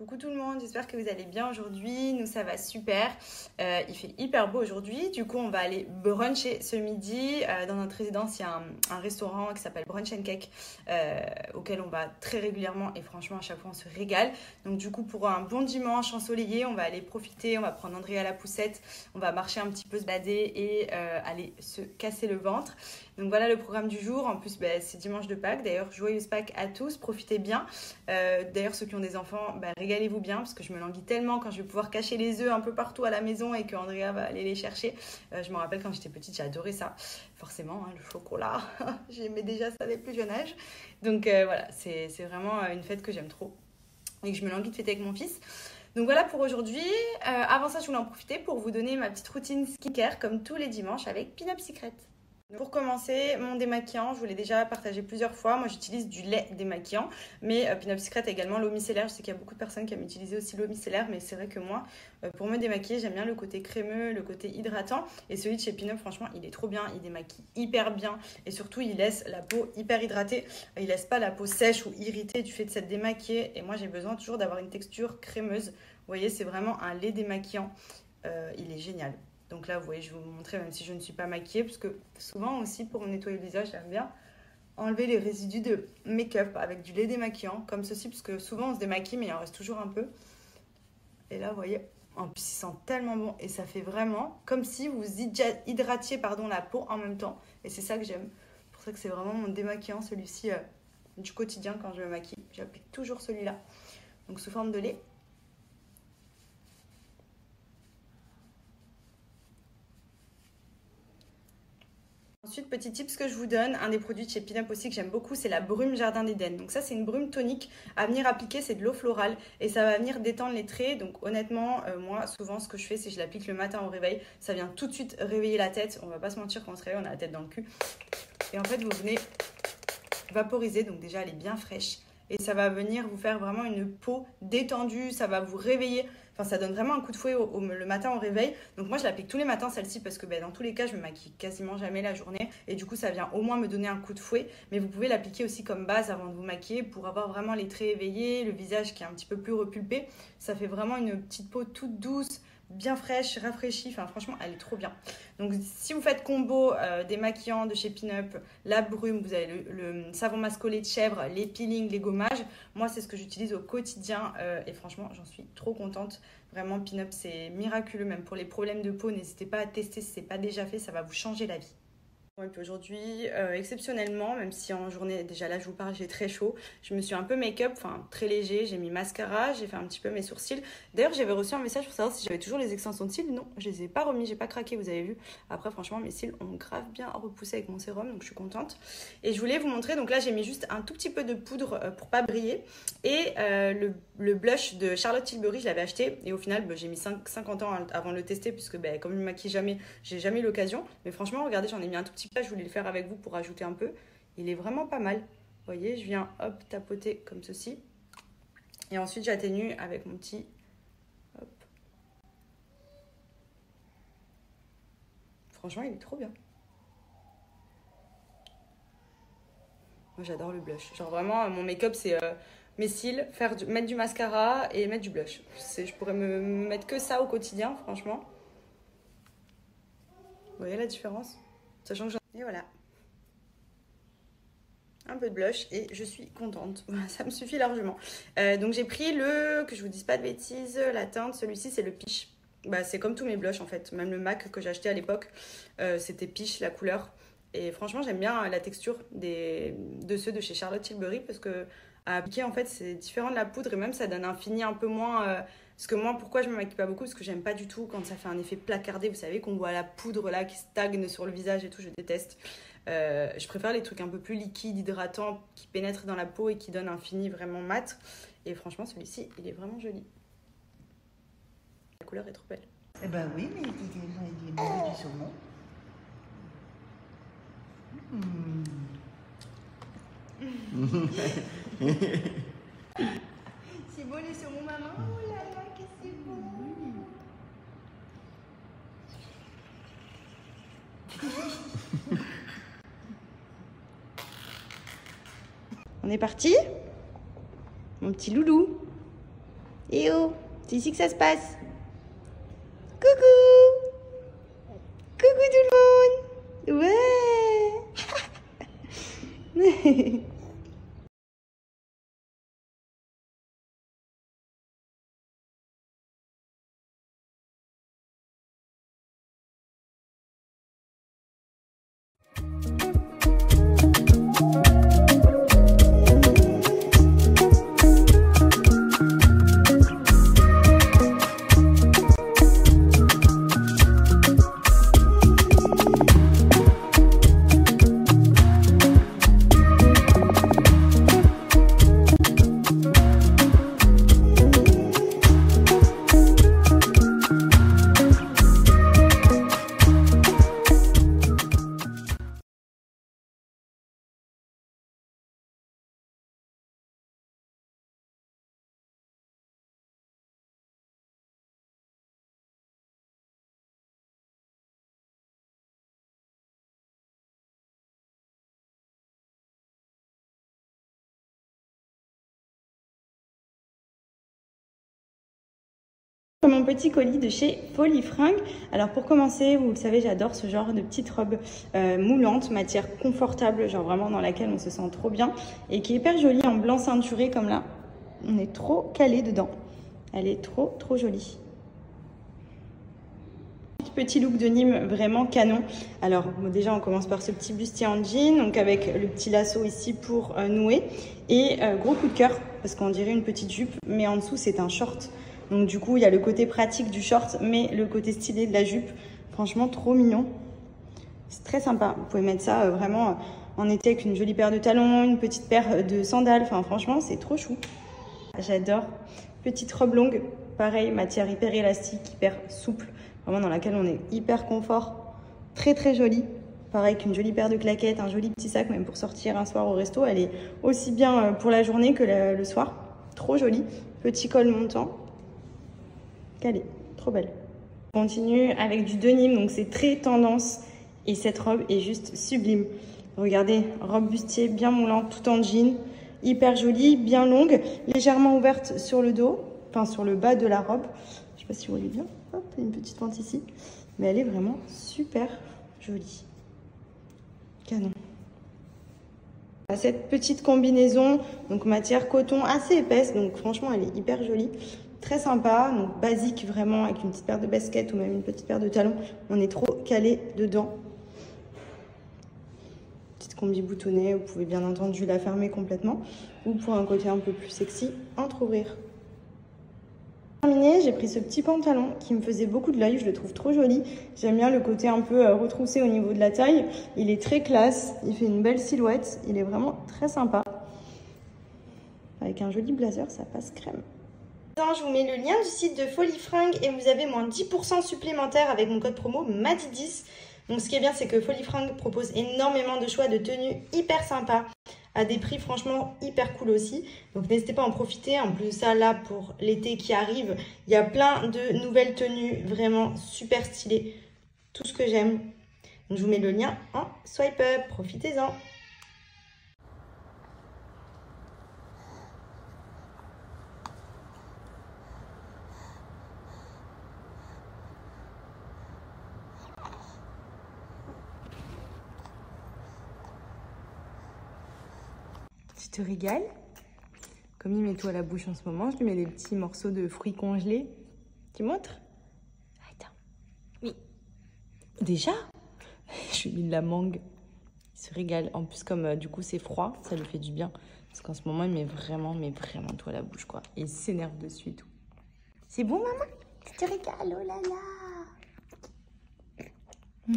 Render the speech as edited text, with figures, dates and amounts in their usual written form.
Coucou tout le monde, j'espère que vous allez bien aujourd'hui. Nous, ça va super. Il fait hyper beau aujourd'hui. Du coup, on va aller bruncher ce midi. Dans notre résidence, il y a un restaurant qui s'appelle Brunch and Cake auquel on va très régulièrement et franchement, à chaque fois, on se régale. Donc du coup, pour un bon dimanche ensoleillé, on va aller profiter. On va prendre Andrea à la poussette. On va marcher un petit peu, se balader et aller se casser le ventre. Donc voilà le programme du jour. En plus, c'est dimanche de Pâques. D'ailleurs, joyeuse Pâques à tous. Profitez bien. D'ailleurs, ceux qui ont des enfants, régalez-vous bien parce que je me languis tellement quand je vais pouvoir cacher les œufs un peu partout à la maison et que Andrea va aller les chercher. Je me rappelle quand j'étais petite, j'adorais ça. Forcément, le chocolat, j'aimais déjà ça dès le plus jeune âge. Donc voilà, c'est vraiment une fête que j'aime trop et que je me languis de fêter avec mon fils. Donc voilà pour aujourd'hui. Avant ça, je voulais en profiter pour vous donner ma petite routine skincare comme tous les dimanches avec Pin Up Secret. Pour commencer, mon démaquillant, je vous l'ai déjà partagé plusieurs fois. Moi, j'utilise du lait démaquillant, mais Pin Up Secret a également l'eau micellaire. Je sais qu'il y a beaucoup de personnes qui aiment utiliser aussi l'eau micellaire, mais c'est vrai que moi, pour me démaquiller, j'aime bien le côté crémeux, le côté hydratant. Et celui de chez Pin Up, franchement, il est trop bien. Il démaquille hyper bien et surtout, il laisse la peau hyper hydratée. Il laisse pas la peau sèche ou irritée du fait de s'être démaquillée. Et moi, j'ai besoin toujours d'avoir une texture crémeuse. Vous voyez, c'est vraiment un lait démaquillant. Il est génial. Donc là, vous voyez, je vais vous montrer même si je ne suis pas maquillée. Parce que souvent aussi, pour me nettoyer le visage, j'aime bien enlever les résidus de make-up avec du lait démaquillant. Comme ceci, parce que souvent, on se démaquille, mais il en reste toujours un peu. Et là, vous voyez, en plus, il sent tellement bon. Et ça fait vraiment comme si vous hydratiez la peau en même temps. Et c'est ça que j'aime. C'est pour ça que c'est vraiment mon démaquillant, celui-ci du quotidien quand je me maquille. J'applique toujours celui-là. Donc sous forme de lait. Ensuite, petit tips que je vous donne, un des produits de chez Pin Up aussi que j'aime beaucoup, c'est la brume Jardin d'Éden. Donc ça, c'est une brume tonique à venir appliquer, c'est de l'eau florale et ça va venir détendre les traits. Donc honnêtement, moi, souvent, ce que je fais, c'est que je l'applique le matin au réveil. Ça vient tout de suite réveiller la tête. On va pas se mentir, quand on se réveille, on a la tête dans le cul. Et en fait, vous venez vaporiser, donc déjà, elle est bien fraîche. Et ça va venir vous faire vraiment une peau détendue, ça va vous réveiller. Enfin, ça donne vraiment un coup de fouet le matin au réveil. Donc moi, je l'applique tous les matins, celle-ci, parce que dans tous les cas, je me maquille quasiment jamais la journée. Et du coup, ça vient au moins me donner un coup de fouet. Mais vous pouvez l'appliquer aussi comme base avant de vous maquiller pour avoir vraiment les traits éveillés, le visage qui est un petit peu plus repulpé. Ça fait vraiment une petite peau toute douce, bien fraîche, rafraîchie. Enfin, franchement, elle est trop bien. Donc, si vous faites combo démaquillant de chez Pin Up, la brume, vous avez le savon masque au lait de chèvre, les peelings, les gommages. Moi, c'est ce que j'utilise au quotidien et franchement, j'en suis trop contente. Vraiment, Pin Up, c'est miraculeux. Même pour les problèmes de peau, n'hésitez pas à tester si ce n'est pas déjà fait. Ça va vous changer la vie. Et puis aujourd'hui, exceptionnellement, même si en journée, déjà là je vous parle, j'ai très chaud, je me suis un peu make-up, enfin très léger, j'ai mis mascara, j'ai fait un petit peu mes sourcils. D'ailleurs, j'avais reçu un message pour savoir si j'avais toujours les extensions de cils. Non, je les ai pas remis, j'ai pas craqué, vous avez vu. Après, franchement, mes cils ont grave bien repoussé avec mon sérum, donc je suis contente. Et je voulais vous montrer, donc là j'ai mis juste un tout petit peu de poudre pour pas briller. Et le blush de Charlotte Tilbury, je l'avais acheté et au final, j'ai mis 50 ans avant de le tester puisque comme je me maquille jamais, j'ai jamais eu l'occasion. Mais franchement, regardez, j'en ai mis un tout petit peu, je voulais le faire avec vous pour ajouter un peu. Il est vraiment pas mal. Vous voyez, je viens hop tapoter comme ceci. Et ensuite, j'atténue avec mon petit hop. Franchement, il est trop bien. Moi, j'adore le blush. Genre vraiment, mon make-up, c'est mes cils, mettre du mascara et mettre du blush. Je pourrais me mettre que ça au quotidien, franchement. Vous voyez la différence? Sachant que et voilà. Un peu de blush et je suis contente. Ça me suffit largement. Donc j'ai pris que je vous dise pas de bêtises, la teinte. Celui-ci, c'est le Peach. C'est comme tous mes blushs en fait. Même le MAC que j'ai acheté à l'époque, c'était Peach la couleur. Et franchement, j'aime bien la texture de ceux de chez Charlotte Tilbury parce que à appliquer, en fait, c'est différent de la poudre et même ça donne un fini un peu moins... parce que moi, pourquoi je me maquille pas beaucoup? Parce que j'aime pas du tout quand ça fait un effet placardé. Vous savez qu'on voit la poudre là qui stagne sur le visage et tout, je déteste. Je préfère les trucs un peu plus liquides, hydratants, qui pénètrent dans la peau et qui donnent un fini vraiment mat. Et franchement, celui-ci, il est vraiment joli. La couleur est trop belle. Eh ben oui, mais il est mauvais du saumon. C'est beau les saumons, maman. Oh là là, que c'est beau. On est parti? Mon petit loulou. Et oh, c'est ici que ça se passe. Coucou. Coucou tout le monde. Ouais. Mon petit colis de chez Folies Fringues. Alors pour commencer, vous le savez, j'adore ce genre de petite robe moulante, matière confortable, genre vraiment dans laquelle on se sent trop bien et qui est hyper jolie en blanc ceinturé comme là. On est trop calé dedans. Elle est trop jolie. Petit look de Nîmes vraiment canon. Alors bon, déjà on commence par ce petit bustier en jean, donc avec le petit lasso ici pour nouer et gros coup de cœur parce qu'on dirait une petite jupe, mais en dessous c'est un short. Donc du coup, il y a le côté pratique du short, mais le côté stylé de la jupe. Franchement, trop mignon. C'est très sympa. Vous pouvez mettre ça vraiment en été avec une jolie paire de talons, une petite paire de sandales. Enfin, franchement, c'est trop chou. J'adore. Petite robe longue. Pareil, matière hyper élastique, hyper souple. Vraiment dans laquelle on est hyper confort. Très jolie. Pareil qu'une jolie paire de claquettes, un joli petit sac, même pour sortir un soir au resto. Elle est aussi bien pour la journée que le soir. Trop jolie. Petit col montant. Elle est trop belle. On continue avec du denim, donc c'est très tendance et cette robe est juste sublime. Regardez, robe bustier bien moulante, tout en jean, hyper jolie, bien longue, légèrement ouverte sur le dos, enfin sur le bas de la robe. Je sais pas si vous voyez bien, hop, une petite fente ici, mais elle est vraiment super jolie. Canon. Cette petite combinaison, donc matière coton assez épaisse, donc franchement elle est hyper jolie. Très sympa, donc basique vraiment avec une petite paire de baskets ou même une petite paire de talons. On est trop calé dedans. Petite combi boutonnée, vous pouvez bien entendu la fermer complètement. Ou pour un côté un peu plus sexy, entrouvrir. Terminé, j'ai pris ce petit pantalon qui me faisait beaucoup de l'œil, je le trouve trop joli. J'aime bien le côté un peu retroussé au niveau de la taille. Il est très classe, il fait une belle silhouette, il est vraiment très sympa. Avec un joli blazer, ça passe crème. Je vous mets le lien du site de Folies Fringues et vous avez moins 10% supplémentaire avec mon code promo MADI10. Donc ce qui est bien, c'est que Folies Fringues propose énormément de choix de tenues hyper sympas à des prix franchement hyper cool aussi. Donc n'hésitez pas à en profiter. En plus de ça, là pour l'été qui arrive, il y a plein de nouvelles tenues vraiment super stylées. Tout ce que j'aime. Donc je vous mets le lien en swipe up. Profitez-en. Tu te régales? Comme il met tout à la bouche en ce moment, je lui mets des petits morceaux de fruits congelés. Tu montres? Attends. Oui. Déjà? Je lui mets de la mangue. Il se régale. En plus, comme du coup c'est froid, ça lui fait du bien. Parce qu'en ce moment, il met vraiment tout à la bouche, quoi. Et il s'énerve dessus et tout. C'est bon, maman? Tu te régales? Oh là là.